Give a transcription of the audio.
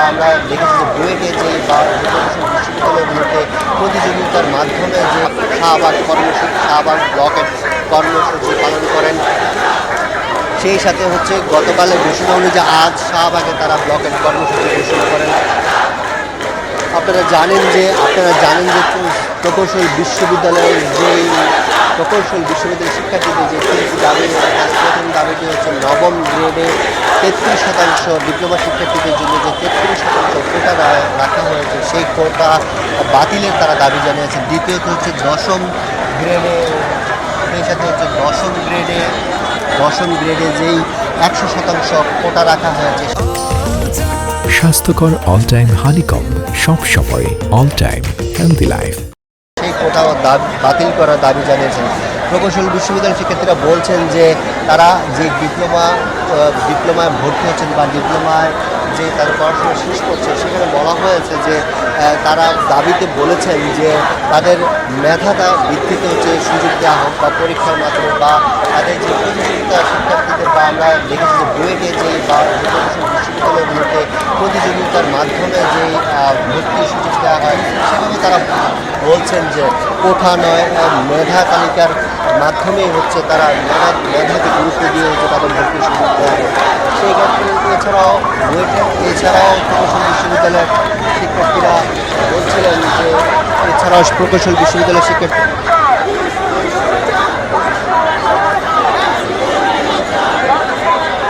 আমরা দেখেছি যে বুয়েটে যে বা বিশ্ববিদ্যালয়গুলোতে প্রতিযোগিতার মাধ্যমে যে শাহবাগ ব্লকের কর্মসূচি পালন করেন, সেই সাথে হচ্ছে গতকালের ঘোষণা অনুযায়ী আজ শাহবাগে তারা ব্লকের কর্মসূচি ঘোষণা করেন। আপনারা জানেন যে প্রকৌশল বিশ্ববিদ্যালয়ের শিক্ষার্থীদের যে তিনটি দাবি, প্রথম দাবিটি হচ্ছে নবম গ্রেডে 33% ডিপ্লোমা শিক্ষার্থীদের জন্য যে 33% কোটা রাখা হয়েছে সেই কোটা বাতিলের তারা দাবি জানিয়েছেন। দ্বিতীয়ত হচ্ছে দশম গ্রেডে যেই 100% কোটা রাখা হয়েছে। স্বাস্থ্যকর অল টাইম হানিকম, সব সময় অল টাইম হেলদি লাইফ, সেই কোটাও বাতিল করার দাবি জানিয়েছেন। প্রকৌশল বিশ্ববিদ্যালয়ের শিক্ষার্থীরা বলছেন যে তারা যে ডিপ্লোমায় ভর্তি হচ্ছেন বা ডিপ্লোমায় যে তাদের পড়াশোনা শেষ করছে, সেখানে বলা হয়েছে যে তারা দাবিতে বলেছেন যে তাদের মেধাটা ভিত্তিতে হচ্ছে সুযোগ দেওয়া হোক বা পরীক্ষার মাধ্যমে বা তাদের যে প্রতিযোগিতা শিক্ষার্থীদের বা আমরা দেখেছি যে বুয়েটে যে বা প্রকৌশল বিশ্ববিদ্যালয়গুলোতে প্রতিযোগিতার মাধ্যমে যে ভর্তির সুযোগ দেওয়া হয়, সেভাবে তারা বলছেন যে কোঠা নয়, মেধা তালিকার মাধ্যমেই হচ্ছে তারা মেধাকে গুরুত্ব দিয়ে হচ্ছে তাদের ভর্তির সুযোগ দেওয়া হয়। সেই ক্ষেত্রে এছাড়াও প্রকৌশল বিশ্ববিদ্যালয়ের শিক্ষার্থীরা বলছিলেন যে প্রকৌশল বিশ্ববিদ্যালয়ের শিক্ষার্থী